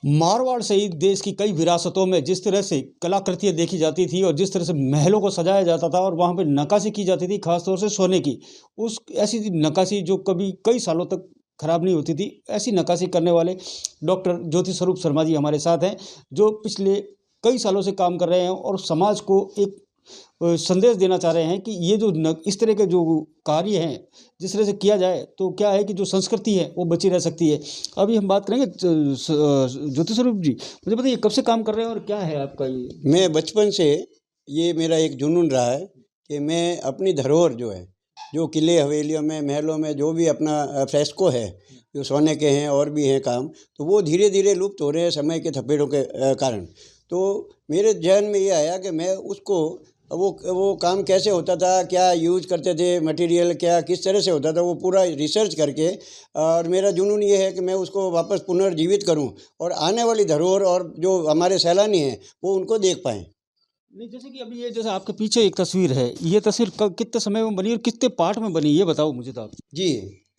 मारवाड़ सहित देश की कई विरासतों में जिस तरह से कलाकृतियाँ देखी जाती थी और जिस तरह से महलों को सजाया जाता था और वहाँ पे नक्काशी की जाती थी, खास तौर से सोने की। उस ऐसी नक्काशी जो कभी कई सालों तक खराब नहीं होती थी, ऐसी नक्काशी करने वाले डॉक्टर ज्योति स्वरूप शर्मा जी हमारे साथ हैं, जो पिछले कई सालों से काम कर रहे हैं और समाज को एक संदेश देना चाह रहे हैं कि ये जो इस तरह के जो कार्य हैं, जिस तरह से किया जाए तो क्या है कि जो संस्कृति है वो बची रह सकती है। अभी हम बात करेंगे ज्योति स्वरूप जी, मुझे बताइए कब से काम कर रहे हैं और क्या है आपका ये? मैं बचपन से ये मेरा एक जुनून रहा है कि मैं अपनी धरोहर जो है, जो किले हवेलियों में महलों में जो भी अपना फ्रेस्को है, जो सोने के हैं और भी हैं काम, तो वो धीरे धीरे लुप्त हो रहे हैं समय के थपेड़ों के कारण। तो मेरे ज़हन में ये आया कि मैं उसको वो काम कैसे होता था, क्या यूज़ करते थे मटेरियल, क्या किस तरह से होता था, वो पूरा रिसर्च करके, और मेरा जुनून ये है कि मैं उसको वापस पुनर्जीवित करूं और आने वाली धरोहर और जो हमारे सैलानी हैं वो उनको देख पाएँ। नहीं, जैसे कि अभी ये जैसे आपके पीछे एक तस्वीर है, ये तस्वीर कितने समय में बनी और कितने पार्ट में बनी, ये बताओ मुझे तो आप। जी,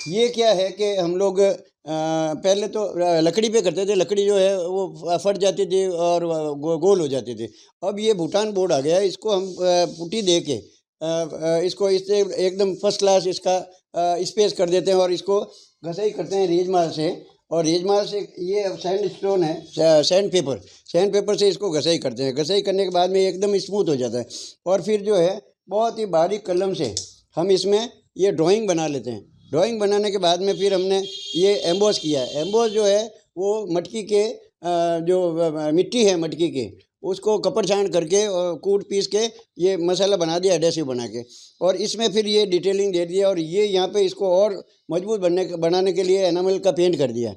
ये क्या है कि हम लोग पहले तो लकड़ी पे करते थे। लकड़ी जो है वो फट जाती थी और गोल हो जाती थी। अब ये भूटान बोर्ड आ गया है, इसको हम पुट्टी दे के इसको इससे एकदम फर्स्ट क्लास इसका स्पेस कर देते हैं और इसको घसाई करते हैं रेजमाल से। और रेजमाल से ये सैंड स्टोन है, सैंड पेपर से इसको घसाई करते हैं। घसाई करने के बाद में एकदम स्मूथ हो जाता है और फिर जो है बहुत ही बारीक कलम से हम इसमें ये ड्राइंग बना लेते हैं। ड्राइंग बनाने के बाद में फिर हमने ये एम्बोस किया है। एम्बोस जो है वो मटकी के जो मिट्टी है मटकी की, उसको कपड़ छांट करके और कूट पीस के ये मसाला बना दिया एडेसिव बना के, और इसमें फिर ये डिटेलिंग दे दिया और ये यहाँ पे इसको और मजबूत बनाने के लिए एनामल का पेंट कर दिया।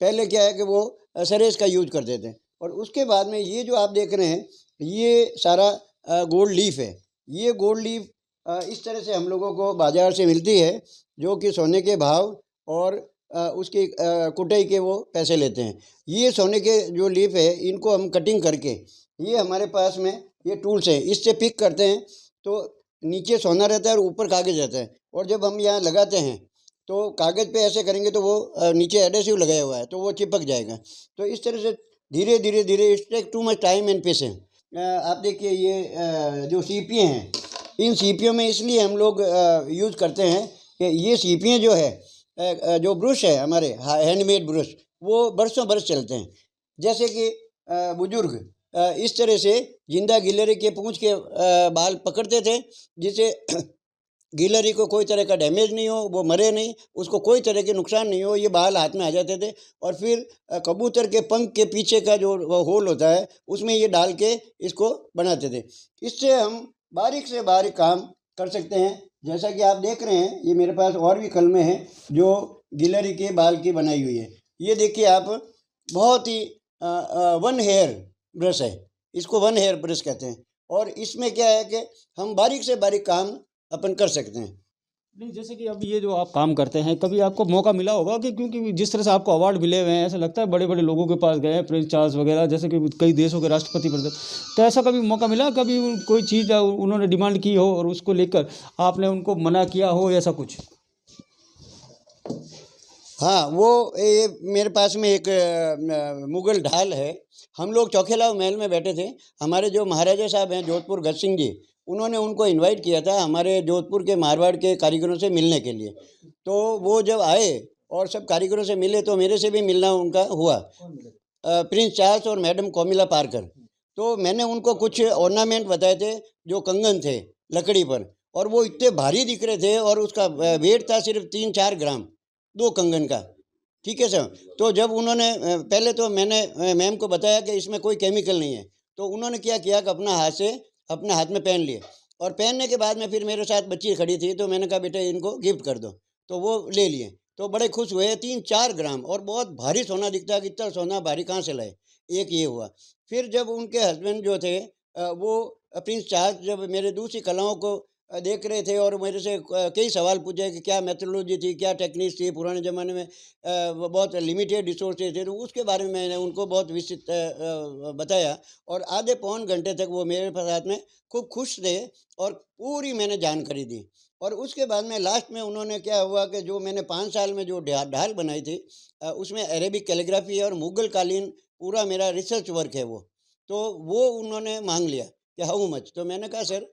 पहले क्या है कि वो सरेस का यूज करते थे। और उसके बाद में ये जो आप देख रहे हैं ये सारा गोल्ड लीफ है। ये गोल्ड लीफ इस तरह से हम लोगों को बाज़ार से मिलती है, जो कि सोने के भाव और उसकी कुटाई के वो पैसे लेते हैं। ये सोने के जो लीफ है इनको हम कटिंग करके, ये हमारे पास में ये टूल्स है, इससे पिक करते हैं तो नीचे सोना रहता है और ऊपर कागज़ रहता है। और जब हम यहाँ लगाते हैं तो कागज़ पे ऐसे करेंगे तो वो नीचे एडेसिव लगाया हुआ है तो वो चिपक जाएगा। तो इस तरह से धीरे धीरे धीरे it take too much time and patience. आप देखिए ये जो सीपियाँ हैं, इन सीपियों में इसलिए हम लोग यूज़ करते हैं कि ये सीपियाँ जो है जो ब्रश है हमारे हैंडमेड ब्रश, वो बरसों बरस चलते हैं। जैसे कि बुजुर्ग इस तरह से जिंदा गिलहरी के पूंछ के बाल पकड़ते थे, जिससे गिलहरी को कोई तरह का डैमेज नहीं हो, वो मरे नहीं, उसको कोई तरह के नुकसान नहीं हो, ये बाल हाथ में आ जाते थे। और फिर कबूतर के पंख के पीछे का जो होल होता है उसमें ये डाल के इसको बनाते थे। इससे हम बारीक से बारीक काम कर सकते हैं। जैसा कि आप देख रहे हैं ये मेरे पास और भी कलमें हैं जो गिलहरी के बाल की बनाई हुई है। ये देखिए आप, बहुत ही वन हेयर ब्रश है, इसको वन हेयर ब्रश कहते हैं। और इसमें क्या है कि हम बारीक से बारीक काम अपन कर सकते हैं। नहीं, जैसे कि अब ये जो आप काम करते हैं, कभी आपको मौका मिला होगा कि क्योंकि जिस तरह से आपको अवार्ड मिले हुए हैं, ऐसा लगता है बड़े बड़े लोगों के पास गए हैं, प्रिंस चार्ल्स वगैरह, जैसे कि कई देशों के राष्ट्रपति प्रधान, तो ऐसा कभी मौका मिला, कभी कोई चीज़ उन्होंने डिमांड की हो और उसको लेकर आपने उनको मना किया हो, ऐसा कुछ? हाँ, वो ये मेरे पास में एक मुगल ढाल है। हम लोग चौखेला महल में बैठे थे। हमारे जो महाराजा साहब हैं जोधपुर गज सिंह जी, उन्होंने उनको इनवाइट किया था हमारे जोधपुर के मारवाड़ के कारीगरों से मिलने के लिए। तो वो जब आए और सब कारीगरों से मिले तो मेरे से भी मिलना उनका हुआ। प्रिंस चार्ल्स और मैडम कोमिला पार्कर। तो मैंने उनको कुछ ऑर्नामेंट बताए थे, जो कंगन थे लकड़ी पर, और वो इतने भारी दिख रहे थे और उसका वेट था सिर्फ 3-4 ग्राम, 2 कंगन का। ठीक है सर। तो जब उन्होंने पहले तो मैंने मैम को बताया कि इसमें कोई केमिकल नहीं है, तो उन्होंने क्या किया कि अपने हाथ में पहन लिए। और पहनने के बाद में फिर मेरे साथ बच्ची खड़ी थी तो मैंने कहा बेटा इनको गिफ्ट कर दो, तो वो ले लिए। तो बड़े खुश हुए। 3-4 ग्राम और बहुत भारी सोना दिखता है कि इतना सोना भारी कहाँ से लाए, एक ये हुआ। फिर जब उनके हस्बैंड जो थे वो प्रिंस चार्ल्स जब मेरे दूसरी कलाओं को देख रहे थे और मेरे से कई सवाल पूछे कि क्या मेथोडोलॉजी थी, क्या टेक्निक्स थी, पुराने ज़माने में वो बहुत लिमिटेड रिसोर्सेज थे, तो उसके बारे में मैंने उनको बहुत विस्तृत बताया। और आधे पौन घंटे तक वो मेरे साथ में खूब खुश थे और पूरी मैंने जानकारी दी। और उसके बाद में लास्ट में उन्होंने क्या हुआ कि जो मैंने 5 साल में जो ढाल बनाई थी उसमें अरेबिक कैलीग्राफी और मुगल कालीन पूरा मेरा रिसर्च वर्क है वो। तो वो उन्होंने मांग लिया कि हाउ मच। तो मैंने कहा सर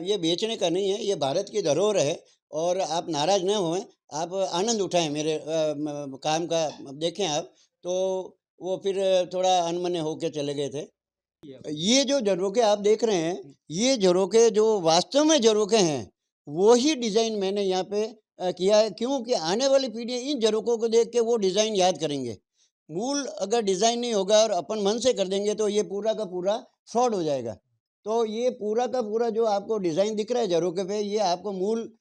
ये बेचने का नहीं है, ये भारत की धरोहर है और आप नाराज़ न होएं, आप आनंद उठाएं मेरे काम का देखें आप। तो वो फिर थोड़ा अनमने होके चले गए थे। ये जो झरोखे आप देख रहे हैं, ये झरोखे जो वास्तव में झरोखे हैं, वो ही डिज़ाइन मैंने यहाँ पे किया है। क्यों कि आने वाली पीढ़ी इन झरोखों को देख के वो डिज़ाइन याद करेंगे। मूल अगर डिज़ाइन नहीं होगा और अपन मन से कर देंगे तो ये पूरा का पूरा फ्रॉड हो जाएगा। तो ये पूरा का पूरा जो आपको डिज़ाइन दिख रहा है झरोखे पे, ये आपको मूल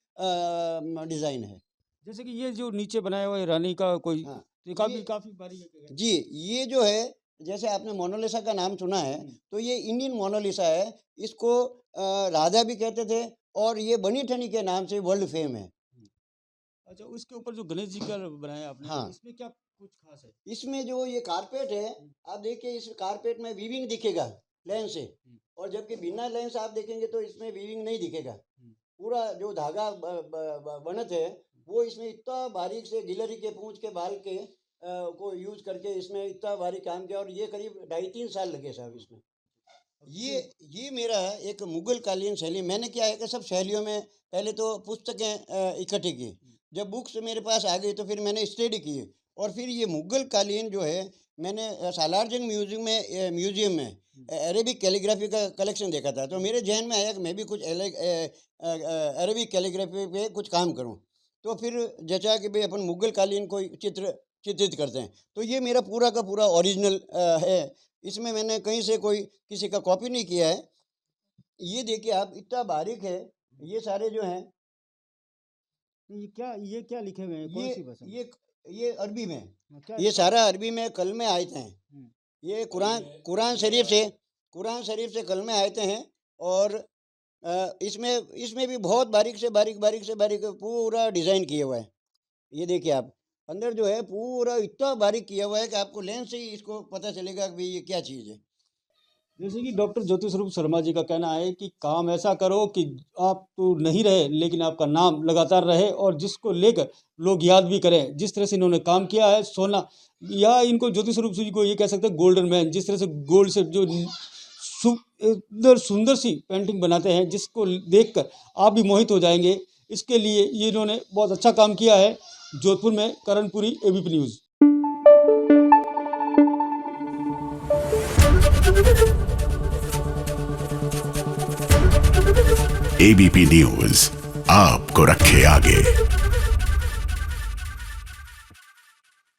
डिज़ाइन है। जैसे कि ये जो नीचे बनाया हुआ है रानी का कोई, हाँ, ये काफ़ी ये काफ़ी बारीक है। जी, ये जो है जैसे आपने मोनालिसा का नाम सुना है, तो ये इंडियन मोनालिसा है। इसको राधा भी कहते थे और ये बनी ठनी के नाम से वर्ल्ड फेम है। अच्छा, उसके ऊपर जो गणेश जी का बनाया आपने, हाँ। इसमें क्या कुछ खास है? इसमें जो ये कारपेट है, आप देखिए इस कारपेट में वीविंग दिखेगा लेन से, और जबकि बिना लेंस आप देखेंगे तो इसमें वीविंग नहीं दिखेगा। पूरा जो धागा बनत है वो इसमें इतना बारीक से गिलहरी के पूंछ के बाल के को यूज करके इसमें इतना बारीक काम किया, और ये करीब 2.5-3 साल लगे साहब इसमें। ये मेरा एक मुगल कालीन शैली। मैंने क्या है कि सब शैलियों में पहले तो पुस्तकें इकट्ठी की, जब बुक्स मेरे पास आ गई तो फिर मैंने स्टडी की, और फिर ये मुगल कालीन जो है मैंने सालारजंग म्यूजियम में अरेबिक कैलीग्राफी का कलेक्शन देखा था। तो मेरे जहन में आया कि मैं भी कुछ अरेबिक कैलीग्राफी पे कुछ काम करूं। तो फिर जचा कि भाई अपन मुगल कालीन को चित्रित करते हैं। तो ये मेरा पूरा का पूरा ओरिजिनल है। इसमें मैंने कहीं से कोई किसी का कॉपी नहीं किया है। ये देखिए आप, इतना बारीक है। ये सारे जो हैं, ये क्या लिखे हुए हैं, कौन सी भाषा में? ये अरबी में, क्या ये सारा अरबी में कलमे आयते हैं। ये कुरान शरीफ से कलमे आयते हैं। और इसमें भी बहुत बारीक से बारीक पूरा डिज़ाइन किया हुआ है। ये देखिए आप, अंदर जो है पूरा इतना बारीक किया हुआ है कि आपको लेंस से ही इसको पता चलेगा कि भाई ये क्या चीज़ है। जैसे कि डॉक्टर ज्योति स्वरूप शर्मा जी का कहना है कि काम ऐसा करो कि आप तो नहीं रहे लेकिन आपका नाम लगातार रहे और जिसको लेकर लोग याद भी करें। जिस तरह से इन्होंने काम किया है, सोना, या इनको ज्योति स्वरूप जी को ये कह सकते हैं गोल्डन मैन, जिस तरह से गोल्ड से जो सुंदर सी पेंटिंग बनाते हैं जिसको देखकर आप भी मोहित हो जाएंगे। इसके लिए ये इन्होंने बहुत अच्छा काम किया है। जोधपुर में Karanpuri, ABP news. ABP news आपको रखे आगे।